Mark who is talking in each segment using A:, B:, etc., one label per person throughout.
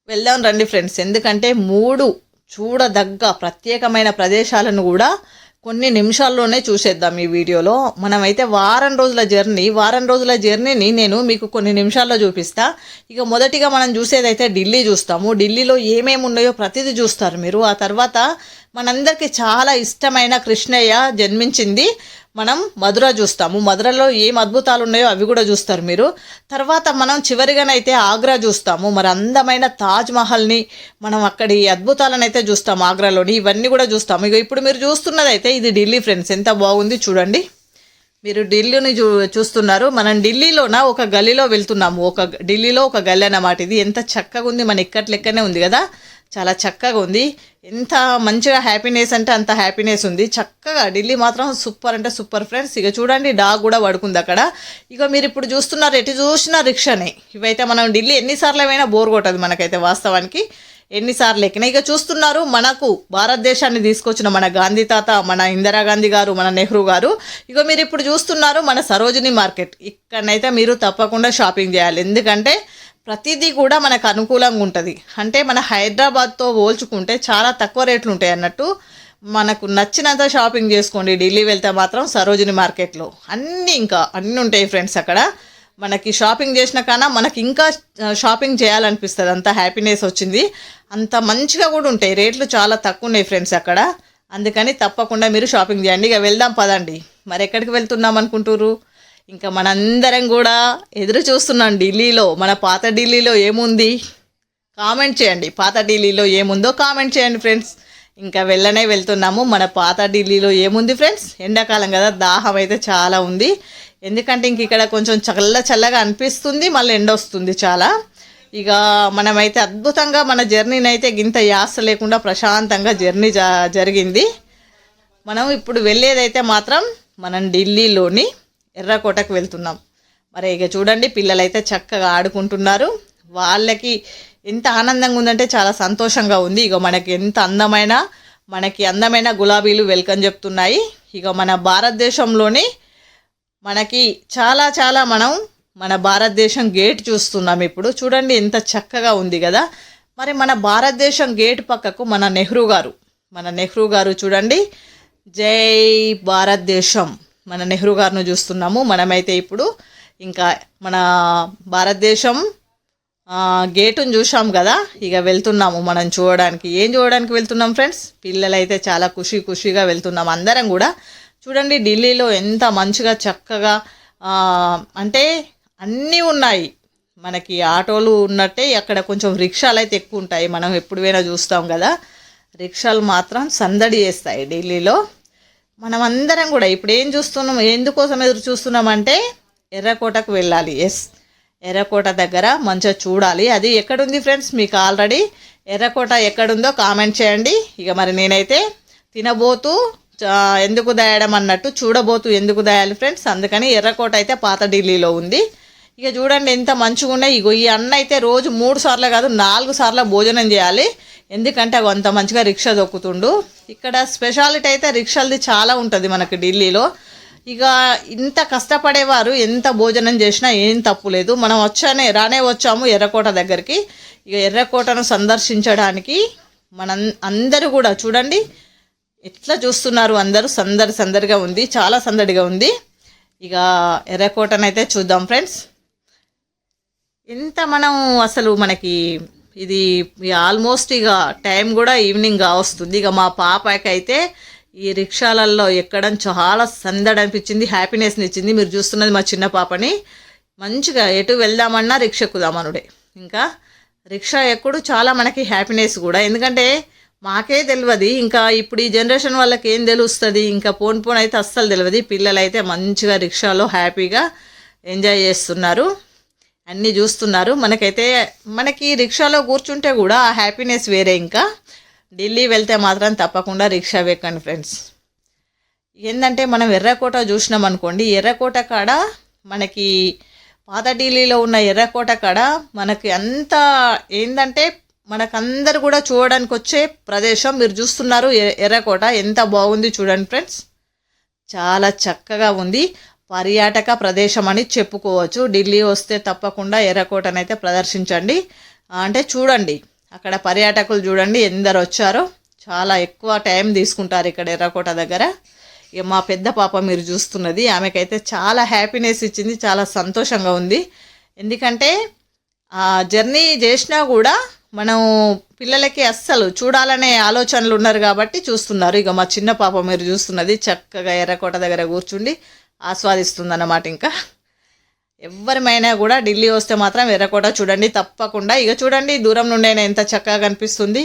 A: వెళ్దాం రండి ఫ్రెండ్స్. ఎందుకంటే 3 చూడదగ్గ ప్రత్యేకమైన ప్రదేశాలను కూడా కొన్ని నిమిషాల్లోనే చూసేద్దాం ఈ వీడియోలో. మనమైతే వారం రోజుల జర్నీని నేను మీకు కొన్ని నిమిషాల్లో చూపిస్తా. ఇక మొదటిగా మనం చూసేదైతే ఢిల్లీ చూస్తాము. ఢిల్లీలో ఏమేమి ఉన్నాయో ప్రతిదీ చూస్తారు మీరు. ఆ తర్వాత మనందరికీ చాలా ఇష్టమైన కృష్ణయ్య జన్మించింది మనం మధుర చూస్తాము. మధురలో ఏం అద్భుతాలు ఉన్నాయో అవి కూడా చూస్తారు మీరు. తర్వాత మనం చివరిగానైతే ఆగ్రా చూస్తాము. మరి అందమైన తాజ్ మహల్ని మనం అక్కడి అద్భుతాలను అయితే చూస్తాము ఆగ్రాలోని. ఇవన్నీ కూడా చూస్తాము. ఇక ఇప్పుడు మీరు చూస్తున్నదైతే ఇది ఢిల్లీ ఫ్రెండ్స్. ఎంత బాగుంది చూడండి. మీరు ఢిల్లీని చూస్తున్నారు. మనం ఢిల్లీలోన ఒక గల్లీలో వెళ్తున్నాము. ఢిల్లీలో ఒక గల్లీ అన్నమాట. ఇది ఎంత చక్కగా ఉంది, మన ఇక్కట్ లెక్కనే ఉంది కదా, చాలా చక్కగా ఉంది. ఎంత మంచిగా హ్యాపీనెస్ అంటే అంత హ్యాపీనెస్ ఉంది. చక్కగా ఢిల్లీ మాత్రం సూపర్ అంటే సూపర్ ఫ్రెండ్స్. ఇక చూడండి డాగ్ కూడా పడుకుంది అక్కడ. ఇక మీరు ఇప్పుడు చూస్తున్నారు, ఎటు చూసినా రిక్షానే. ఇవైతే మనం ఢిల్లీ ఎన్నిసార్లు అయినా బోర్ కొట్టదు మనకైతే వాస్తవానికి, ఎన్నిసార్లు ఎక్కినా. ఇక చూస్తున్నారు మనకు భారతదేశాన్ని తీసుకొచ్చిన మన గాంధీ తాత, మన ఇందిరాగాంధీ గారు, మన నెహ్రూ గారు. ఇక మీరు ఇప్పుడు చూస్తున్నారు మన సరోజిని మార్కెట్. ఇక్కడనైతే మీరు తప్పకుండా షాపింగ్ చేయాలి. ఎందుకంటే ప్రతిదీ కూడా మనకు అనుకూలంగా ఉంటుంది. అంటే మన హైదరాబాద్తో పోల్చుకుంటే చాలా తక్కువ రేట్లు ఉంటాయి అన్నట్టు. మనకు నచ్చినంత షాపింగ్ చేసుకోండి. ఢిల్లీ వెళ్తే మాత్రం సరోజిని మార్కెట్లో అన్నీ ఉంటాయి ఫ్రెండ్స్. అక్కడ మనకి షాపింగ్ చేసిన కన్నా మనకి ఇంకా షాపింగ్ చేయాలనిపిస్తుంది. అంత హ్యాపీనెస్ వచ్చింది. అంత మంచిగా కూడా ఉంటాయి. రేట్లు చాలా తక్కువ ఉన్నాయి ఫ్రెండ్స్ అక్కడ. అందుకని తప్పకుండా మీరు షాపింగ్ చేయండి. ఇక వెళ్దాం పదండి. మరి ఎక్కడికి వెళ్తున్నాం అనుకుంటారు? ఇంకా మనందరం కూడా ఎదురు చూస్తున్నాం ఢిల్లీలో. మన పాత ఢిల్లీలో ఏముంది కామెంట్ చేయండి. పాత ఢిల్లీలో ఏముందో కామెంట్ చేయండి ఫ్రెండ్స్. ఇంకా వెళ్తున్నాము. మన పాత ఢిల్లీలో ఏముంది ఫ్రెండ్స్? ఎండాకాలం కదా, దాహం అయితే చాలా ఉంది. ఎందుకంటే ఇంక ఇక్కడ కొంచెం చల్లగా అనిపిస్తుంది, మళ్ళీ ఎండ వస్తుంది చాలా. ఇక మనమైతే అద్భుతంగా మన జర్నీని అయితే గింత యాస లేకుండా ప్రశాంతంగా జర్నీ జరిగింది. మనం ఇప్పుడు వెళ్ళేదైతే మాత్రం మనం ఢిల్లీలోని ఎర్రకోటకు వెళ్తున్నాం. మరి ఇక చూడండి పిల్లలైతే చక్కగా ఆడుకుంటున్నారు. వాళ్ళకి ఎంత ఆనందంగా ఉందంటే చాలా సంతోషంగా ఉంది. ఇక మనకి అందమైన గులాబీలు వెల్కమ్ చెప్తున్నాయి. ఇక మన భారతదేశంలోని మనకి చాలా మన భారతదేశం గేట్ చూస్తున్నాం ఇప్పుడు. చూడండి ఎంత చక్కగా ఉంది కదా. మరి మన భారతదేశం గేట్ పక్కకు మన నెహ్రూ గారు చూడండి, జై భారతదేశం, మన నెహ్రూ గారిని చూస్తున్నాము. మనమైతే ఇప్పుడు ఇంకా మన భారతదేశం గేటును చూసాం కదా. ఇక వెళ్తున్నాము మనం చూడడానికి. ఏం చూడడానికి వెళ్తున్నాం ఫ్రెండ్స్? పిల్లలైతే చాలా ఖుషీగా వెళ్తున్నాం అందరం కూడా. చూడండి ఢిల్లీలో ఎంత మంచిగా చక్కగా అంటే అన్నీ ఉన్నాయి. మనకి ఆటోలు ఉన్నట్టే అక్కడ కొంచెం రిక్షాలు అయితే ఎక్కువ ఉంటాయి. మనం ఎప్పుడు పోయినా చూస్తాం కదా, రిక్షాలు మాత్రం సందడి చేస్తాయి ఢిల్లీలో. మనం అందరం కూడా ఇప్పుడు ఏం చూస్తున్నాం, ఎందుకోసం ఎదురు చూస్తున్నామంటే ఎర్రకోటకు వెళ్ళాలి. ఎర్రకోట దగ్గర మంచిగా చూడాలి. అది ఎక్కడుంది ఫ్రెండ్స్? మీకు ఆల్రెడీ ఎర్రకోట ఎక్కడుందో కామెంట్ చేయండి. ఇక మరి నేనైతే తినబోతూ ఎందుకు దాయడం అన్నట్టు చూడబోతూ ఎందుకు దాయాలి ఫ్రెండ్స్. అందుకని ఎర్రకోట అయితే పాత ఢిల్లీలో ఉంది. ఇక చూడండి ఎంత మంచిగా ఉన్నాయి. ఇగో ఈ అన్న అయితే రోజు 3 సార్లు కాదు 4 సార్లు భోజనం చేయాలి. ఎందుకంటే అంత మంచిగా రిక్షా దొక్కుతుండు. ఇక్కడ స్పెషాలిటీ అయితే రిక్షాలది చాలా ఉంటుంది మనకి ఢిల్లీలో. ఇక ఇంత కష్టపడేవారు ఎంత భోజనం చేసినా ఏం తప్పు లేదు. మనం రానే వచ్చాము ఎర్రకోట దగ్గరికి. ఇక ఎర్రకోటను సందర్శించడానికి అందరూ కూడా చూడండి ఎట్లా చూస్తున్నారు. అందరూ సందడిగా ఉంది, చాలా సందడిగా ఉంది. ఇక ఎర్రకోటనైతే చూద్దాం ఫ్రెండ్స్. ఎంత మనం అసలు మనకి ఇది ఆల్మోస్ట్ ఇక టైం కూడా ఈవినింగ్ వస్తుంది. ఇక మా పాపకి అయితే ఈ రిక్షాలలో ఎక్కడం చాలా సందడి అనిపించింది, హ్యాపీనెస్ని ఇచ్చింది. మీరు చూస్తున్నది మా చిన్న పాపని. మంచిగా ఎటు వెళ్దామన్నా రిక్ష ఎక్కుదామనుడే. ఇంకా రిక్షా ఎక్కుడు చాలా మనకి హ్యాపీనెస్ కూడా. ఎందుకంటే మాకే తెలియదు, ఇంకా ఇప్పుడు ఈ జనరేషన్ వాళ్ళకి ఏం తెలుస్తుంది. ఇంకా పోన్ అయితే అస్సలు తెలియదు. పిల్లలు అయితే మంచిగా రిక్షాలో హ్యాపీగా ఎంజాయ్ చేస్తున్నారు, అన్నీ చూస్తున్నారు. మనకి రిక్షాలో కూర్చుంటే కూడా ఆ హ్యాపీనెస్ వేరే. ఇంకా ఢిల్లీ వెళ్తే మాత్రం తప్పకుండా రిక్షా ఎక్కండి ఫ్రెండ్స్. ఏంటంటే మనం ఎర్రకోట చూసినాం అనుకోండి, ఎర్రకోట కాడ మనకి పాత ఢిల్లీలో ఉన్న ఎర్రకోట కాడ మనకి అంతా ఏంటంటే మనకందరు కూడా చూడడానికి వచ్చే ప్రదేశం. మీరు చూస్తున్నారు ఎర్రకోట ఎంత బాగుంది చూడండి ఫ్రెండ్స్. చాలా చక్కగా ఉంది. పర్యాటక ప్రదేశం అని చెప్పుకోవచ్చు. ఢిల్లీ వస్తే తప్పకుండా ఎర్రకోటనైతే ప్రదర్శించండి, అంటే చూడండి. అక్కడ పర్యాటకులు చూడండి ఎందరు వచ్చారో, చాలా ఎక్కువ టైం తీసుకుంటారు ఇక్కడ ఎర్రకోట దగ్గర. ఇక మా పెద్ద పాప మీరు చూస్తున్నది, ఆమెకైతే చాలా హ్యాపీనెస్ ఇచ్చింది, చాలా సంతోషంగా ఉంది. ఎందుకంటే జర్నీ చేసినా కూడా మనం పిల్లలకి అస్సలు చూడాలనే ఆలోచనలు ఉన్నారు కాబట్టి చూస్తున్నారు. ఇక మా చిన్న పాప మీరు చూస్తున్నది చక్కగా ఎర్రకోట దగ్గర కూర్చుండి ఆస్వాదిస్తుందన్నమాట. ఇంకా ఎవరిమైనా కూడా ఢిల్లీ వస్తే మాత్రం ఎర్రకోట చూడండి తప్పకుండా. ఇక చూడండి దూరం నుండి అయినా ఎంత చక్కగా కనిపిస్తుంది,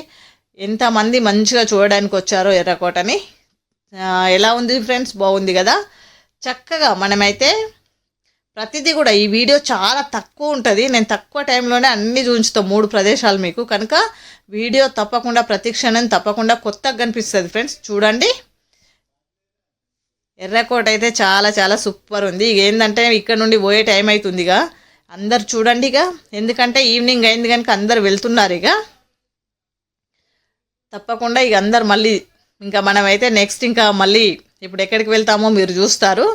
A: ఎంతమంది మంచిగా చూడడానికి వచ్చారో ఎర్రకోటని. ఎలా ఉంది ఫ్రెండ్స్, బాగుంది కదా. చక్కగా మనమైతే ప్రతిదీ కూడా ఈ వీడియో చాలా తక్కువ ఉంటుంది, నేను తక్కువ టైంలోనే అన్నీ చూపించుతాను 3 ప్రదేశాలు మీకు. కనుక వీడియో తప్పకుండా ప్రతి క్షణం తప్పకుండా కొత్తగా కనిపిస్తుంది ఫ్రెండ్స్. చూడండి ఎర్రకోట అయితే చాలా చాలా సూపర్ ఉంది. ఇక ఏంటంటే ఇక్కడ నుండి పోయే టైం అవుతుంది, ఇక అందరు చూడండి. ఇక ఎందుకంటే ఈవినింగ్ అయింది కనుక అందరు వెళ్తున్నారు. ఇక తప్పకుండా ఇక అందరు మళ్ళీ ఇంకా మనమైతే నెక్స్ట్ ఇంకా మళ్ళీ ఇప్పుడు ఎక్కడికి వెళ్తామో మీరు చూస్తారు.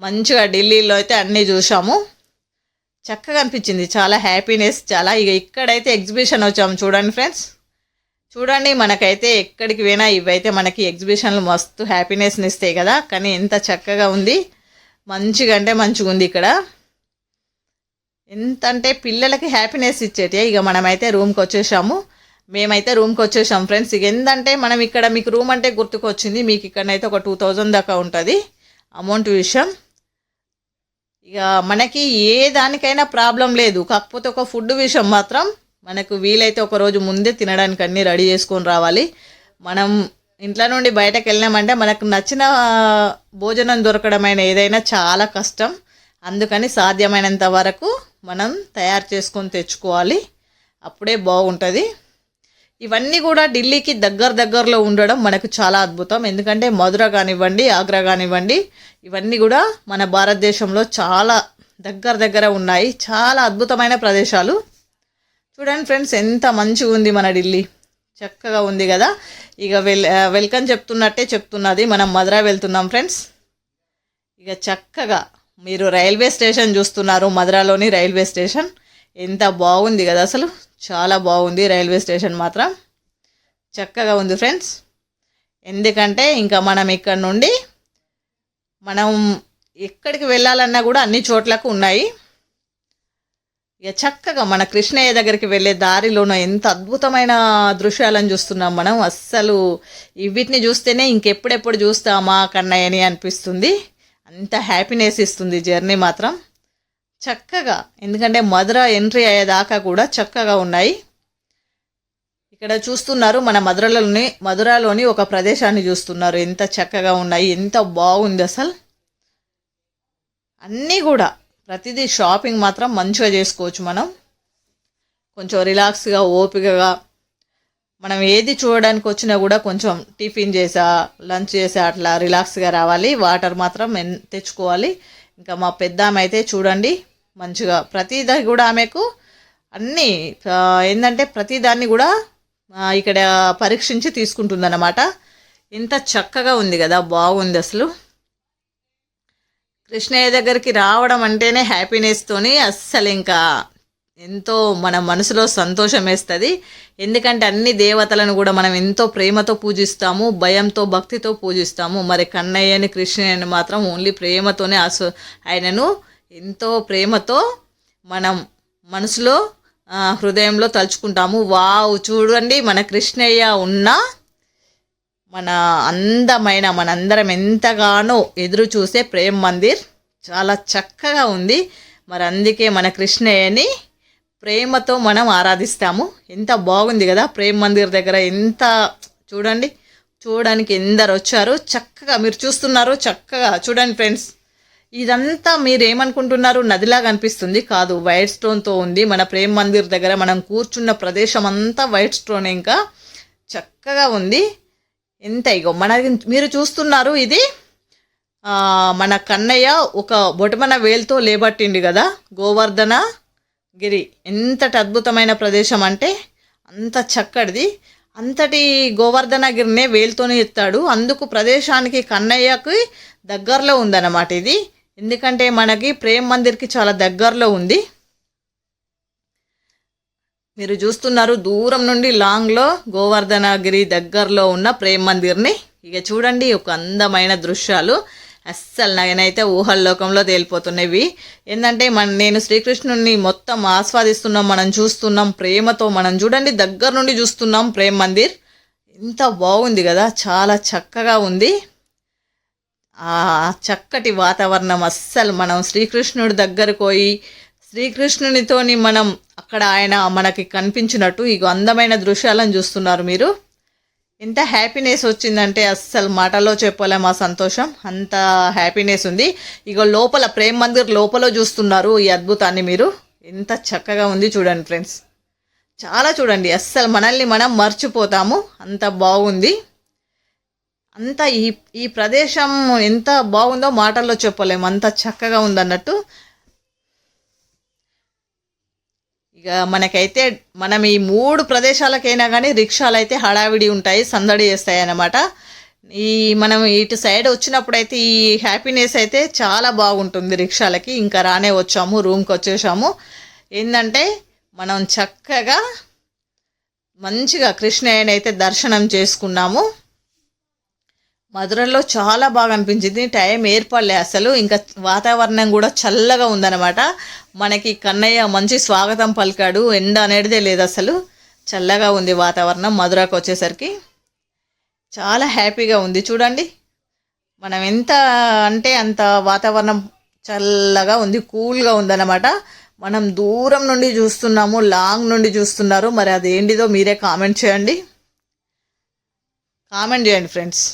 A: మంచిగా ఢిల్లీలో అయితే అన్నీ చూసాము, చక్కగా అనిపించింది, చాలా హ్యాపీనెస్ చాలా. ఇక ఇక్కడైతే ఎగ్జిబిషన్ వచ్చాము చూడండి ఫ్రెండ్స్. చూడండి మనకైతే ఎక్కడికి పోయినా ఇవైతే మనకి ఎగ్జిబిషన్లు మస్తు హ్యాపీనెస్ని ఇస్తాయి కదా. కానీ ఎంత చక్కగా ఉంది, మంచిగా అంటే మంచిగా ఉంది ఇక్కడ. ఎంత అంటే పిల్లలకి హ్యాపీనెస్ ఇచ్చేటి. ఇక మనమైతే రూమ్కి వచ్చేసాము, మేమైతే రూమ్కి వచ్చేసాం ఫ్రెండ్స్. ఇక ఏంటంటే మనం ఇక్కడ మీకు రూమ్ అంటే గుర్తుకొచ్చింది, మీకు ఇక్కడనైతే ఒక 2000 దాకా ఉంటుంది అమౌంట్ విషయం. ఇక మనకి ఏ దానికైనా ప్రాబ్లం లేదు, కాకపోతే ఒక ఫుడ్ విషయం మాత్రం మనకు వీలైతే ఒక రోజు ముందే తినడానికి అన్నీ రెడీ చేసుకొని రావాలి. మనం ఇంట్లో నుండి బయటకు వెళ్ళినామంటే మనకు నచ్చిన భోజనం దొరకడమైన ఏదైనా చాలా కష్టం. అందుకని సాధ్యమైనంత వరకు మనం తయారు చేసుకొని తెచ్చుకోవాలి, అప్పుడే బాగుంటుంది. ఇవన్నీ కూడా ఢిల్లీకి దగ్గరలో ఉండడం మనకు చాలా అద్భుతం. ఎందుకంటే మధుర కానివ్వండి, ఆగ్రా కానివ్వండి, ఇవన్నీ కూడా మన భారతదేశంలో చాలా దగ్గర ఉన్నాయి, చాలా అద్భుతమైన ప్రదేశాలు. చూడండి ఫ్రెండ్స్ ఎంత మంచిగా ఉంది మన ఢిల్లీ, చక్కగా ఉంది కదా. ఇక వెల్కమ్ చెప్తున్నట్టే చెప్తున్నది, మనం మధుర వెళ్తున్నాం ఫ్రెండ్స్. ఇక చక్కగా మీరు రైల్వే స్టేషన్ చూస్తున్నారు, మధురలోని రైల్వే స్టేషన్ ఎంత బాగుంది కదా, అసలు చాలా బాగుంది రైల్వే స్టేషన్ మాత్రం, చక్కగా ఉంది ఫ్రెండ్స్. ఎందుకంటే ఇంకా మనం ఇక్కడ నుండి మనం ఎక్కడికి వెళ్ళాలన్నా కూడా అన్ని చోట్లకు ఉన్నాయి. ఇక చక్కగా మన కృష్ణయ్య దగ్గరికి వెళ్ళే దారిలోనూ ఎంత అద్భుతమైన దృశ్యాలను చూస్తున్నాం మనం. అస్సలు వీటిని చూస్తేనే ఇంకెప్పుడెప్పుడు చూస్తామా కన్నయ్యని అనిపిస్తుంది, అంత హ్యాపీనెస్ ఇస్తుంది జర్నీ మాత్రం చక్కగా. ఎందుకంటే మధుర ఎంట్రీ అయ్యేదాకా కూడా చక్కగా ఉన్నాయి. ఇక్కడ చూస్తున్నారు మన మధురలోని ఒక ప్రదేశాన్ని చూస్తున్నారు, ఎంత చక్కగా ఉన్నాయి, ఎంత బాగుంది అసలు. అన్నీ కూడా ప్రతిదీ షాపింగ్ మాత్రం మంచిగా చేసుకోవచ్చు మనం, కొంచెం రిలాక్స్గా ఓపికగా. మనం ఏది చూడడానికి వచ్చినా కూడా కొంచెం టిఫిన్ చేసా లంచ్ చేసా అట్లా రిలాక్స్గా రావాలి. వాటర్ మాత్రం తెచ్చుకోవాలి. ఇంకా మా పెద్దామె అయితే చూడండి మంచిగా ప్రతిదీ కూడా ఆమెకు అన్నీ ఏంటంటే ప్రతిదాన్ని కూడా ఇక్కడ పరీక్షించి తీసుకుంటుందన్నమాట. ఎంత చక్కగా ఉంది కదా, బాగుంది అసలు. కృష్ణయ్య దగ్గరికి రావడం అంటేనే హ్యాపీనెస్తోని అస్సలు ఇంకా ఎంతో మన మనసులో సంతోషం వేస్తుంది. ఎందుకంటే అన్ని దేవతలను కూడా మనం ఎంతో ప్రేమతో పూజిస్తాము, భయంతో భక్తితో పూజిస్తాము. మరి కన్నయ్యని కృష్ణయ్యని మాత్రం ఓన్లీ ప్రేమతోనే ఆయనను ఎంతో ప్రేమతో మనం మనసులో హృదయంలో తలుచుకుంటాము. వావ్ చూడండి మన కృష్ణయ్య ఉన్న మన అందమైన మనందరం ఎంతగానో ఎదురు చూసే ప్రేమ్ మందిర్ చాలా చక్కగా ఉంది. మరి అందుకే మన కృష్ణయ్యని ప్రేమతో మనం ఆరాధిస్తాము. ఎంత బాగుంది కదా ప్రేమ్ మందిర్ దగ్గర, ఎంత చూడండి, చూడడానికి ఎందరు వచ్చారు. చక్కగా మీరు చూస్తున్నారు, చక్కగా చూడండి ఫ్రెండ్స్. ఇదంతా మీరు ఏమనుకుంటున్నారు, నదిలాగా అనిపిస్తుంది, కాదు వైట్ స్టోన్తో ఉంది. మన ప్రేమ్ మందిర్ దగ్గర మనం కూర్చున్న ప్రదేశం అంతా వైట్ స్టోన్, ఇంకా చక్కగా ఉంది. ఎంత ఇగో మీరు చూస్తున్నారు, ఇది మన కన్నయ్య ఒక బొటమన వేలుతో లేబట్టిండి కదా గోవర్ధన గిరి. ఎంతటి అద్భుతమైన ప్రదేశం అంటే అంత చక్కటిది. అంతటి గోవర్ధనగిరినే వేలుతోనే ఎత్తాడు. అందుకు ప్రదేశానికి కన్నయ్యకి దగ్గరలో ఉందన్నమాట ఇది. ఎందుకంటే మనకి ప్రేమ్ మందిర్కి చాలా దగ్గరలో ఉంది. మీరు చూస్తున్నారు దూరం నుండి లాంగ్లో గోవర్ధనగిరి దగ్గరలో ఉన్న ప్రేమ్ మందిర్ని. ఇక చూడండి ఒక అందమైన దృశ్యాలు, అస్సలు నేనైతే ఊహల్లోకంలో తేలిపోతున్నవి. ఏంటంటే నేను శ్రీకృష్ణుని మొత్తం ఆస్వాదిస్తున్నాం, మనం చూస్తున్నాం ప్రేమతో. మనం చూడండి దగ్గర నుండి చూస్తున్నాం ప్రేమ్ మందిర్. ఎంత బాగుంది కదా, చాలా చక్కగా ఉంది. ఆ చక్కటి వాతావరణం, అస్సలు మనం శ్రీకృష్ణుడి దగ్గరకు పోయి శ్రీకృష్ణునితోని మనం అక్కడ ఆయన మనకి కనిపించినట్టు ఇగో అందమైన దృశ్యాలను చూస్తున్నారు మీరు. ఎంత హ్యాపీనెస్ వచ్చిందంటే అస్సలు మాటల్లో చెప్పలేము ఆ సంతోషం, అంత హ్యాపీనెస్ ఉంది. ఇగో లోపల ప్రేమ్ మందిర్ లోపల చూస్తున్నారు ఈ అద్భుతాన్ని మీరు. ఎంత చక్కగా ఉంది చూడండి ఫ్రెండ్స్, చాలా చూడండి, అస్సలు మనల్ని మనం మర్చిపోతాము, అంత బాగుంది. అంత ఈ ప్రదేశం ఎంత బాగుందో మాటల్లో చెప్పలేము, అంత చక్కగా ఉందన్నట్టు. ఇక మనకైతే మనం ఈ 3 ప్రదేశాలకైనా కానీ రిక్షాలు అయితే హడావిడి ఉంటాయి, సందడి చేస్తాయి అన్నమాట. మనం ఇటు సైడ్ వచ్చినప్పుడైతే ఈ హ్యాపీనెస్ అయితే చాలా బాగుంటుంది రిక్షాలకి. ఇంకా రానే వచ్చాము, రూమ్కి వచ్చేసాము. ఏంటంటే మనం చక్కగా మంచిగా కృష్ణయ్యని అయితే దర్శనం చేసుకున్నాము. మధురలో చాలా బాగా అనిపించింది, టైం ఏర్పడలే అసలు. ఇంకా వాతావరణం కూడా చల్లగా ఉందన్నమాట. మనకి కన్నయ్య మంచి స్వాగతం పలికాడు, ఎండ అనేటిదే లేదు అసలు, చల్లగా ఉంది వాతావరణం. మధురకు వచ్చేసరికి చాలా హ్యాపీగా ఉంది చూడండి. మనం ఎంత అంటే అంత వాతావరణం చల్లగా ఉంది, కూల్గా ఉందన్నమాట. మనం దూరం నుండి చూస్తున్నాము, లాంగ్ నుండి చూస్తున్నారు. మరి అదేంటిదో మీరే కామెంట్ చేయండి ఫ్రెండ్స్,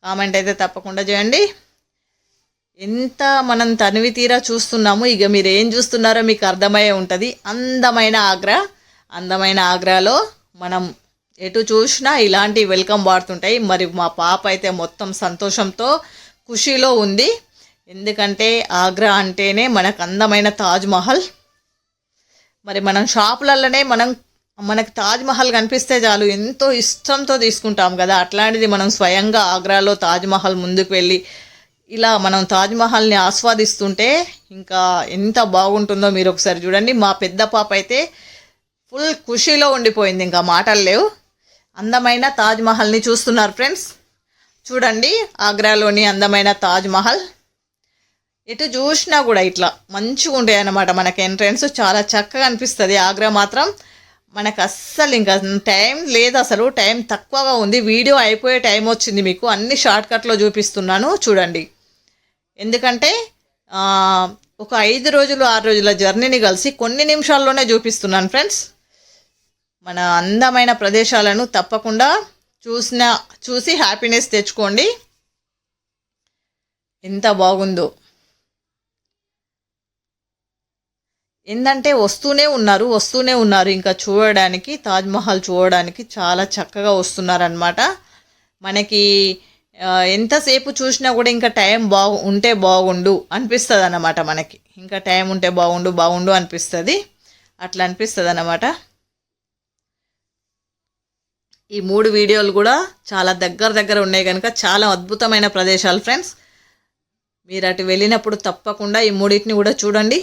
A: కామెంట్ అయితే తప్పకుండా చేయండి. ఎంత మనం తనివి తీరా చూస్తున్నాము. ఇక మీరు ఏం చూస్తున్నారో మీకు అర్థమయ్యే ఉంటుంది. అందమైన ఆగ్రాలో మనం ఎటు చూసినా ఇలాంటి వెల్కమ్ వాడుతుంటాయి. మరి మా పాప అయితే మొత్తం సంతోషంతో ఖుషీలో ఉంది. ఎందుకంటే ఆగ్రా అంటేనే మనకు అందమైన తాజ్మహల్. మరి మనం షాపులలోనే మనకు తాజ్మహల్ కనిపిస్తే చాలు ఎంతో ఇష్టంతో తీసుకుంటాం కదా, అట్లాంటిది మనం స్వయంగా ఆగ్రాలో తాజ్మహల్ ముందుకు వెళ్ళి ఇలా మనం తాజ్మహల్ని ఆస్వాదిస్తుంటే ఇంకా ఎంత బాగుంటుందో మీరు ఒకసారి చూడండి. మా పెద్ద పాప అయితే ఫుల్ ఖుషీలో ఉండిపోయింది, ఇంకా మాటలు లేవు. అందమైన తాజ్మహల్ని చూస్తున్నారు ఫ్రెండ్స్, చూడండి ఆగ్రాలోని అందమైన తాజ్మహల్. ఎటు చూసినా కూడా ఇట్లా మంచిగా ఉంటాయి అన్నమాట. మనకి ఎంట్రన్స్ చాలా చక్కగా అనిపిస్తుంది. ఆగ్రా మాత్రం మనకు అస్సలు ఇంకా టైం లేదు, అసలు టైం తక్కువగా ఉంది. వీడియో అయిపోయే టైం వచ్చింది, మీకు అన్ని షార్ట్కట్లో చూపిస్తున్నాను చూడండి. ఎందుకంటే ఒక 5 రోజులు 6 రోజుల జర్నీని కలిసి కొన్ని నిమిషాల్లోనే చూపిస్తున్నాను ఫ్రెండ్స్. మన అందమైన ప్రదేశాలను తప్పకుండా చూసి హ్యాపీనెస్ తెచ్చుకోండి. ఎంత బాగుందో. ఏంటంటే వస్తూనే ఉన్నారు ఇంకా చూడడానికి, తాజ్మహల్ చూడడానికి చాలా చక్కగా వస్తున్నారనమాట. మనకి ఎంతసేపు చూసినా కూడా ఇంకా టైం ఉంటే బాగుండు అనిపిస్తుంది అన్నమాట. మనకి ఇంకా టైం ఉంటే బాగుండు అనిపిస్తుంది, అట్లా అనిపిస్తుంది అన్నమాట. ఈ 3 వీడియోలు కూడా చాలా దగ్గర ఉన్నాయి కనుక చాలా అద్భుతమైన ప్రదేశాలు ఫ్రెండ్స్. మీరు అటు వెళ్ళినప్పుడు తప్పకుండా ఈ 3టిని కూడా చూడండి.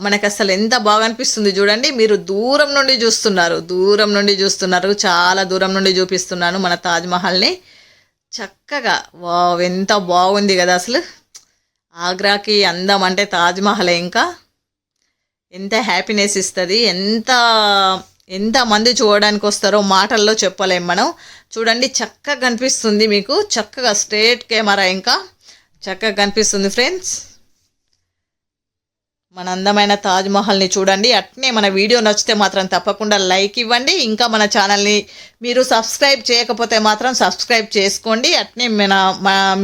A: మనకు అసలు ఎంత బాగా అనిపిస్తుంది చూడండి. మీరు దూరం నుండి చూస్తున్నారు, చాలా దూరం నుండి చూపిస్తున్నాను మన తాజ్మహల్ని చక్కగా. వావ్, ఎంత బాగుంది కదా అసలు. ఆగ్రాకి అందం అంటే తాజ్మహలే. ఇంకా ఎంత హ్యాపీనెస్ ఇస్తుంది, ఎంత మంది చూడడానికి వస్తారో మాటల్లో చెప్పలేం మనం. చూడండి చక్కగా కనిపిస్తుంది మీకు, చక్కగా స్ట్రేట్ కెమెరా ఇంకా చక్కగా కనిపిస్తుంది ఫ్రెండ్స్. మన అందమైన తాజ్మహల్ని చూడండి. అట్నే మన వీడియో నచ్చితే మాత్రం తప్పకుండా లైక్ ఇవ్వండి. ఇంకా మన ఛానల్ని మీరు సబ్స్క్రైబ్ చేయకపోతే మాత్రం సబ్స్క్రైబ్ చేసుకోండి. అట్నే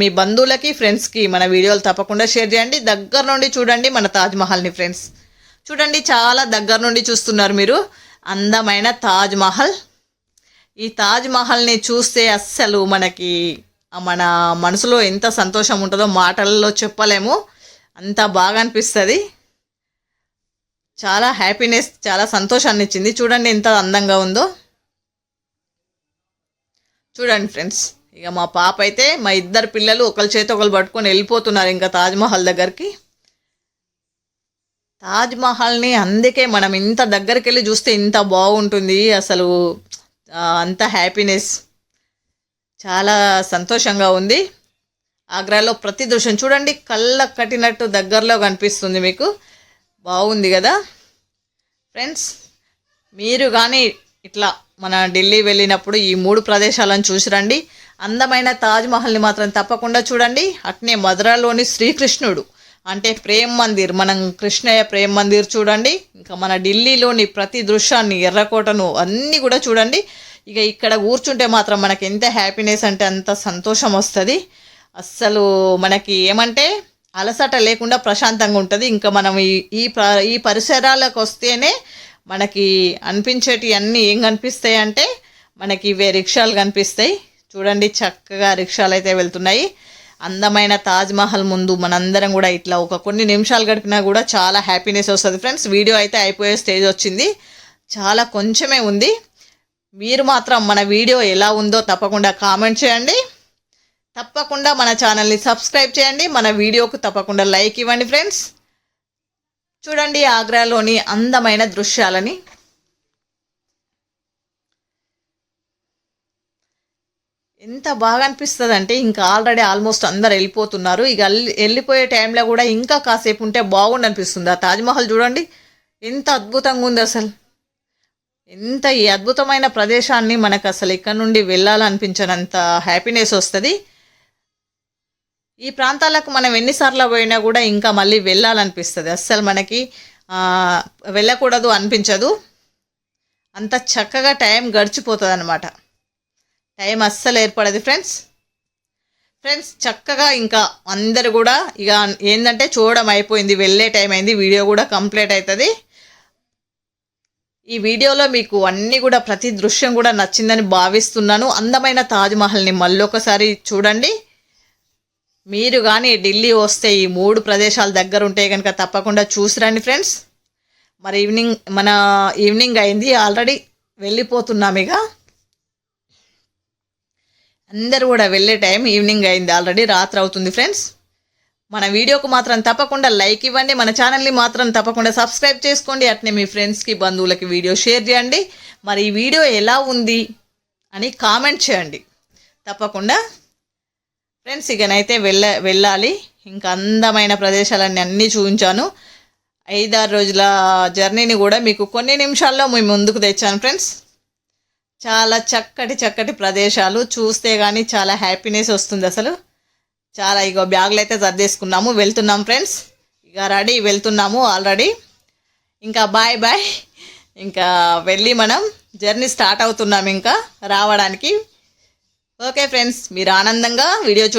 A: మీ బంధువులకి ఫ్రెండ్స్కి మన వీడియోలు తప్పకుండా షేర్ చేయండి. దగ్గర నుండి చూడండి మన తాజ్మహల్ని ఫ్రెండ్స్. చూడండి చాలా దగ్గర నుండి చూస్తున్నారు మీరు అందమైన తాజ్మహల్. ఈ తాజ్మహల్ని చూస్తే అస్సలు మన మనసులో ఎంత సంతోషం ఉంటుందో మాటల్లో చెప్పలేము, అంత బాగా అనిపిస్తుంది. చాలా హ్యాపీనెస్, చాలా సంతోషాన్ని ఇచ్చింది. చూడండి ఎంత అందంగా ఉందో చూడండి ఫ్రెండ్స్. ఇక మా పాప అయితే మా 2 పిల్లలు ఒకరి చేతి ఒకరు పట్టుకొని వెళ్ళిపోతున్నారు ఇంకా తాజ్మహల్ దగ్గరికి. తాజ్‌మహల్‌ని అందుకే మనం ఇంత దగ్గరికెళ్ళి చూస్తే ఇంత బాగుంటుంది అసలు. అంత హ్యాపీనెస్, చాలా సంతోషంగా ఉంది. ఆగ్రాలో ప్రతి దృశ్యం చూడండి, కళ్ళకు కట్టినట్టు దగ్గరలో కనిపిస్తుంది మీకు. బాగుంది కదా ఫ్రెండ్స్. మీరు కానీ ఇట్లా మన ఢిల్లీ వెళ్ళినప్పుడు ఈ 3 ప్రదేశాలను చూసి రండి. అందమైన తాజ్‌మహల్ని మాత్రం తప్పకుండా చూడండి. అట్నే మధురలోని శ్రీకృష్ణుడు అంటే ప్రేమ్ మందిర్, మనం కృష్ణయ్య ప్రేమ్ మందిర్ చూడండి. ఇంకా మన ఢిల్లీలోని ప్రతి దృశ్యాన్ని, ఎర్రకోటను అన్నీ కూడా చూడండి. ఇక ఇక్కడ కూర్చుంటే మాత్రం మనకి ఎంత హ్యాపీనెస్ అంటే అంత సంతోషం వస్తుంది. అస్సలు మనకి ఏమంటే అలసట లేకుండా ప్రశాంతంగా ఉంటుంది. ఇంకా మనం ఈ పరిసరాలకు వస్తేనే మనకి అనిపించేటి అన్నీ ఏం కనిపిస్తాయి అంటే మనకి ఇవే రిక్షాలు కనిపిస్తాయి. చూడండి చక్కగా రిక్షాలు అయితే వెళ్తున్నాయి. అందమైన తాజ్‌మహల్ ముందు మనందరం కూడా ఇట్లా కొన్ని నిమిషాలు గడిపినా కూడా చాలా హ్యాపీనెస్ వస్తుంది ఫ్రెండ్స్. వీడియో అయితే అయిపోయే స్టేజ్ వచ్చింది, చాలా కొంచెమే ఉంది. మీరు మాత్రం మన వీడియో ఎలా ఉందో తప్పకుండా కామెంట్ చేయండి. తప్పకుండా మన ఛానల్ని సబ్స్క్రైబ్ చేయండి. మన వీడియోకు తప్పకుండా లైక్ ఇవ్వండి ఫ్రెండ్స్. చూడండి ఆగ్రాలోని అందమైన దృశ్యాలని. ఎంత బాగా అనిపిస్తుంది అంటే ఇంకా ఆల్రెడీ ఆల్మోస్ట్ అందరు వెళ్ళిపోతున్నారు. ఇక వెళ్ళిపోయే టైంలో కూడా ఇంకా కాసేపు ఉంటే బాగుండు అనిపిస్తుంది. ఆ తాజ్‌మహల్ చూడండి ఎంత అద్భుతంగా ఉంది అసలు. ఈ అద్భుతమైన ప్రదేశాన్ని మనకు అసలు ఇక్కడ నుండి వెళ్ళాలనిపించనంత హ్యాపీనెస్ వస్తుంది. ఈ ప్రాంతాలకు మనం ఎన్నిసార్లు పోయినా కూడా ఇంకా మళ్ళీ వెళ్ళాలనిపిస్తుంది. అస్సలు మనకి వెళ్ళకూడదు అనిపించదు. అంత చక్కగా టైం గడిచిపోతుంది అన్నమాట. టైం అస్సలు ఏర్పడదు ఫ్రెండ్స్. చక్కగా ఇంకా అందరు కూడా ఇక ఏంటంటే చూడడం అయిపోయింది, వెళ్ళే టైం అయింది, వీడియో కూడా కంప్లీట్ అవుతుంది. ఈ వీడియోలో మీకు అన్నీ కూడా ప్రతి దృశ్యం కూడా నచ్చిందని భావిస్తున్నాను. అందమైన తాజ్‌మహల్ని మళ్ళొకసారి చూడండి. మీరు కానీ ఢిల్లీ వస్తే ఈ 3 ప్రదేశాల దగ్గర ఉంటే కనుక తప్పకుండా చూసి రండి ఫ్రెండ్స్. మరి ఈవినింగ్ అయింది, ఆల్రెడీ వెళ్ళిపోతున్నాం. ఇక అందరూ కూడా వెళ్ళే టైం ఈవినింగ్ అయింది, ఆల్రెడీ రాత్రి అవుతుంది ఫ్రెండ్స్. మన వీడియోకు మాత్రం తప్పకుండా లైక్ ఇవ్వండి. మన ఛానల్ని మాత్రం తప్పకుండా సబ్స్క్రైబ్ చేసుకోండి. అట్నే మీ ఫ్రెండ్స్కి, బంధువులకి వీడియో షేర్ చేయండి. మరి ఈ వీడియో ఎలా ఉంది అని కామెంట్ చేయండి తప్పకుండా ఫ్రెండ్స్. ఇకనైతే వెళ్ళాలి. ఇంకా అందమైన ప్రదేశాలన్నీ అన్నీ చూపించాను. 5-6 రోజుల జర్నీని కూడా మీకు కొన్ని నిమిషాల్లో మేము ముందుకు తెచ్చాను ఫ్రెండ్స్. చాలా చక్కటి ప్రదేశాలు చూస్తే కానీ చాలా హ్యాపీనెస్ వస్తుంది అసలు. చాలా ఇగో బ్యాగులు అయితే సర్దేసుకున్నాము, వెళ్తున్నాం ఫ్రెండ్స్. ఇక రెడీ, వెళ్తున్నాము ఆల్రెడీ. ఇంకా బాయ్. ఇంకా వెళ్ళి మనం జర్నీ స్టార్ట్ అవుతున్నాం ఇంకా రావడానికి. ఓకే ఫ్రెండ్స్, మీరు ఆనందంగా వీడియో